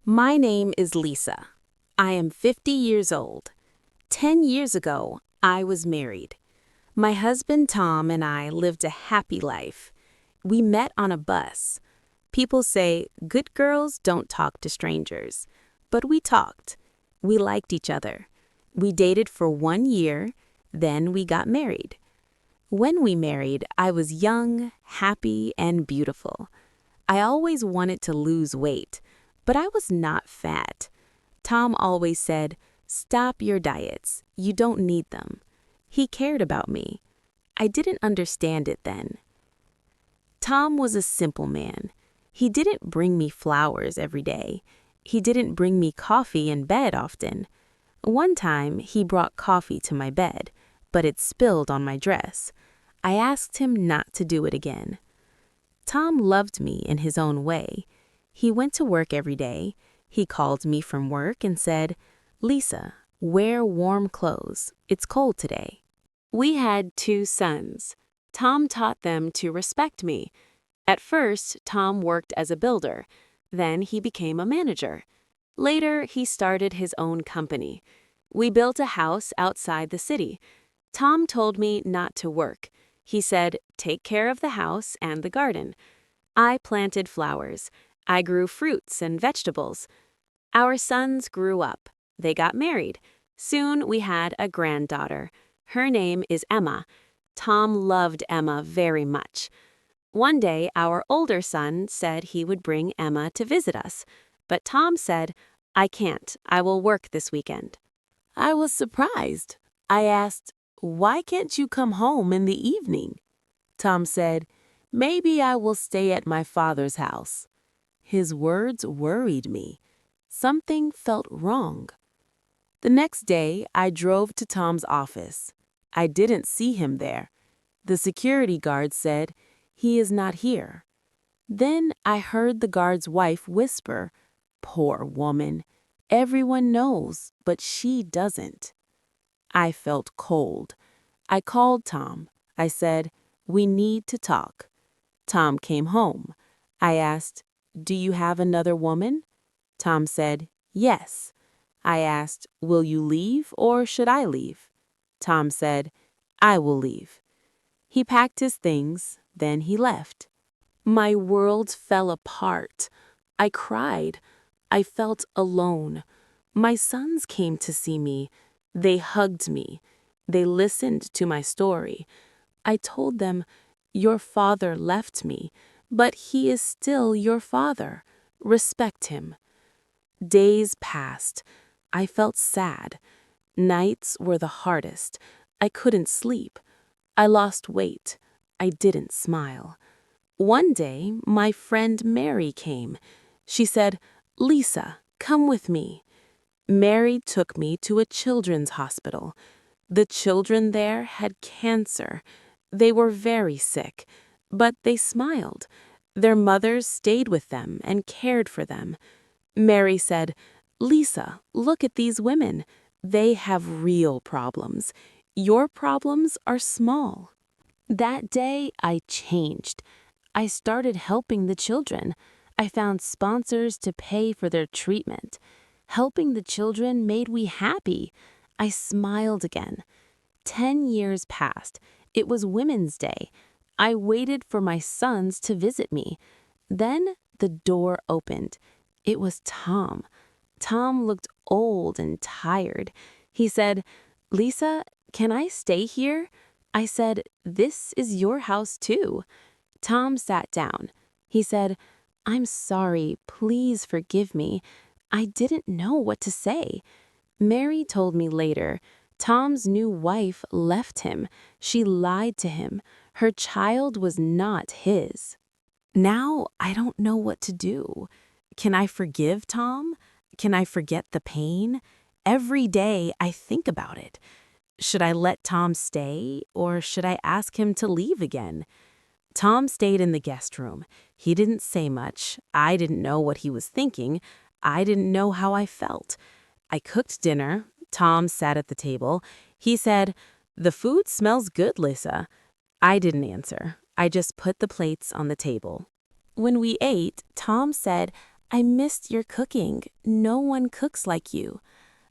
My name is Lisa. I am 50 years old. 10 years ago, I was married. My husband Tom and I lived a happy life. We met on a bus. People say good girls don't talk to strangers. But we talked. We liked each other. We dated for 1 year, then we got married. When we married, I was young, happy, and beautiful. I always wanted to lose weight, but I was not fat. Tom always said, "Stop your diets. You don't need them." He cared about me. I didn't understand it then. Tom was a simple man. He didn't bring me flowers every day. He didn't bring me coffee in bed often. One time, he brought coffee to my bed, but it spilled on my dress. I asked him not to do it again. Tom loved me in his own way. He went to work every day. He called me from work and said, "Lisa, wear warm clothes. It's cold today." We had 2 sons. Tom taught them to respect me. At first, Tom worked as a builder. Then he became a manager. Later, he started his own company. We built a house outside the city. Tom told me not to work. He said, "Take care of the house and the garden." I planted flowers. I grew fruits and vegetables. Our sons grew up. They got married. Soon we had a granddaughter. Her name is Emma. Tom loved Emma very much. One day, our older son said he would bring Emma to visit us. But Tom said, "I can't. I will work this weekend." I was surprised. I asked, "Why can't you come home in the evening?" Tom said, "Maybe I will stay at my father's house." His words worried me. Something felt wrong. The next day, I drove to Tom's office. I didn't see him there. The security guard said, "He is not here." Then I heard the guard's wife whisper, "Poor woman. Everyone knows, but she doesn't." I felt cold. I called Tom. I said, "We need to talk." Tom came home. I asked, "Do you have another woman?" Tom said, "Yes." I asked, "Will you leave or should I leave?" Tom said, "I will leave." He packed his things, then he left. My world fell apart. I cried. I felt alone. My sons came to see me. They hugged me. They listened to my story. I told them, "Your father left me, but he is still your father. Respect him." Days passed. I felt sad. Nights were the hardest. I couldn't sleep. I lost weight. I didn't smile. One day, my friend Mary came. She said, "Lisa, come with me." Mary took me to a children's hospital. The children there had cancer. They were very sick, but they smiled. Their mothers stayed with them and cared for them. Mary said, "Lisa, look at these women. They have real problems. Your problems are small." That day, I changed. I started helping the children. I found sponsors to pay for their treatment. Helping the children made me happy. I smiled again. 10 years passed. It was Women's Day. I waited for my sons to visit me. Then the door opened. It was Tom. Tom looked old and tired. He said, "Lisa, can I stay here?" I said, "This is your house too." Tom sat down. He said, "I'm sorry. Please forgive me. I didn't know what to say." Mary told me later, Tom's new wife left him. She lied to him. Her child was not his. Now I don't know what to do. Can I forgive Tom? Can I forget the pain? Every day I think about it. Should I let Tom stay, or should I ask him to leave again? Tom stayed in the guest room. He didn't say much. I didn't know what he was thinking. I didn't know how I felt. I cooked dinner. Tom sat at the table. He said, "The food smells good, Lisa." I didn't answer. I just put the plates on the table. When we ate, Tom said, I missed your cooking. No one cooks like you.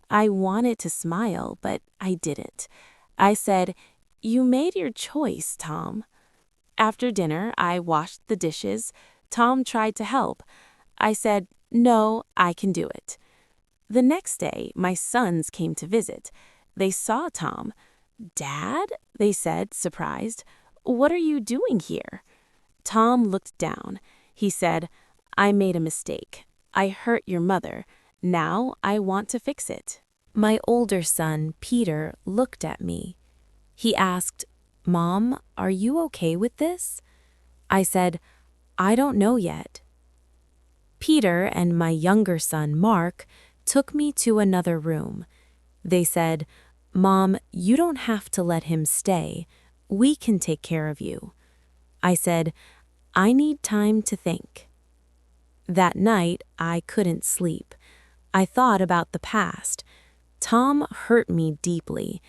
I wanted to smile, but I didn't. I said, You made your choice, Tom. After dinner, I washed the dishes. Tom tried to help. I said, No, I can do it. The next day, my sons came to visit. They saw Tom. Dad? They said, surprised. What are you doing here? Tom looked down. He said, I made a mistake. I hurt your mother. Now I want to fix it. My older son, Peter, looked at me. He asked, Mom, are you okay with this? I said, I don't know yet. Peter and my younger son, Mark, took me to another room. They said, Mom, you don't have to let him stay. We can take care of you. I said, I need time to think. That night, I couldn't sleep. I thought about the past. Tom hurt me deeply,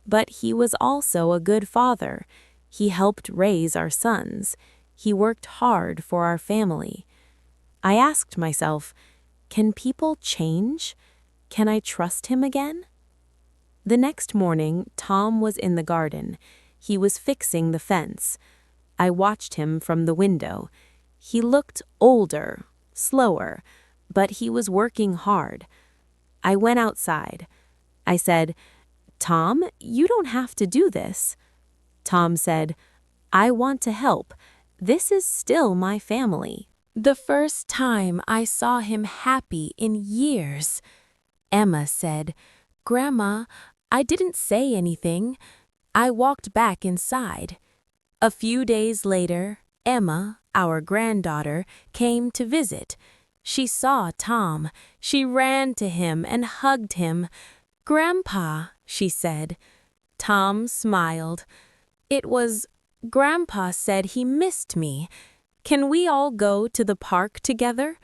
but he was also a good father. He helped raise our sons. He worked hard for our family. I asked myself, can people change? Can I trust him again? The next morning, Tom was in the garden. He was fixing the fence. I watched him from the window. He looked older, slower, but he was working hard. I went outside. I said, Tom, you don't have to do this. Tom said, I want to help. This is still my family. The first time I saw him happy in years. Emma said, Grandma, I didn't say anything. I walked back inside. A few days later, Emma, our granddaughter, came to visit. She saw Tom. She ran to him and hugged him. Grandpa, she said. Tom smiled. Grandpa said he missed me. Can we all go to the park together?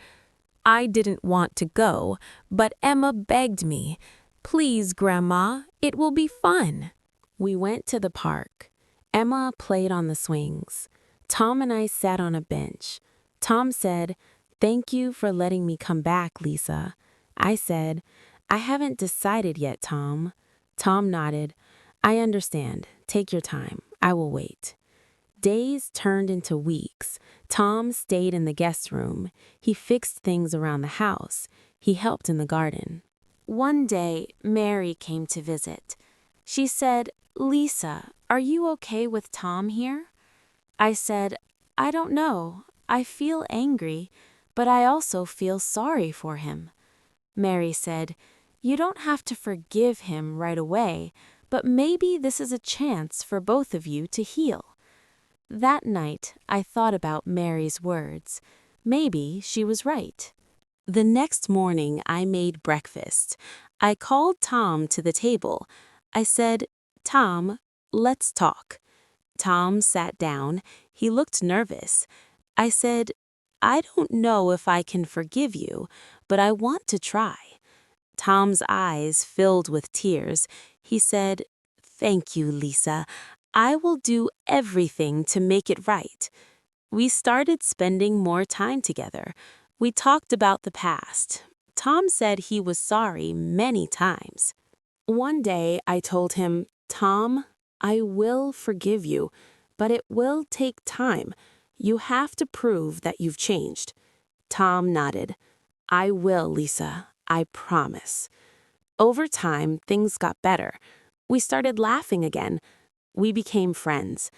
I didn't want to go, but Emma begged me. Please, Grandma, it will be fun. We went to the park. Emma played on the swings. Tom and I sat on a bench. Tom said, Thank you for letting me come back, Lisa. I said, I haven't decided yet, Tom. Tom nodded. I understand. Take your time. I will wait. Days turned into weeks. Tom stayed in the guest room. He fixed things around the house. He helped in the garden. One day, Mary came to visit. She said, Lisa, are you okay with Tom here? I said, I don't know. I feel angry, but I also feel sorry for him. Mary said, You don't have to forgive him right away, but maybe this is a chance for both of you to heal. That night, I thought about Mary's words. Maybe she was right. The next morning, I made breakfast. I called Tom to the table. I said, Tom, let's talk. Tom sat down. He looked nervous. I said, I don't know if I can forgive you, but I want to try. Tom's eyes filled with tears. He said, Thank you, Lisa. I will do everything to make it right. We started spending more time together. We talked about the past. Tom said he was sorry many times. One day I told him, Tom, I will forgive you, but it will take time. You have to prove that you've changed. Tom nodded. I will, Lisa. I promise. Over time, things got better. We started laughing again. We became friends.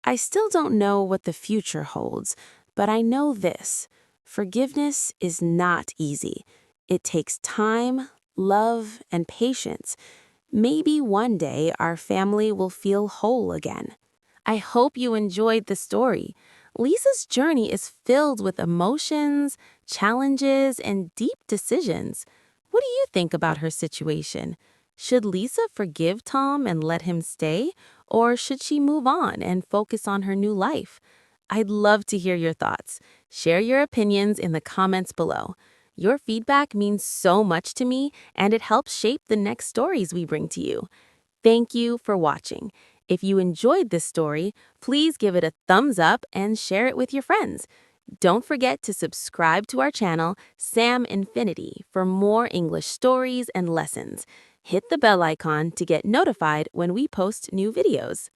I still don't know what the future holds, but I know this. Forgiveness is not easy. It takes time, love, and patience. Maybe one day our family will feel whole again. I hope you enjoyed the story. Lisa's journey is filled with emotions, challenges, and deep decisions. What do you think about her situation? Should Lisa forgive Tom and let him stay, or should she move on and focus on her new life? I'd love to hear your thoughts. Share your opinions in the comments below. Your feedback means so much to me, and it helps shape the next stories we bring to you. Thank you for watching. If you enjoyed this story, please give it a thumbs up and share it with your friends. Don't forget to subscribe to our channel, Sam Infinity, for more English stories and lessons. Hit the bell icon to get notified when we post new videos.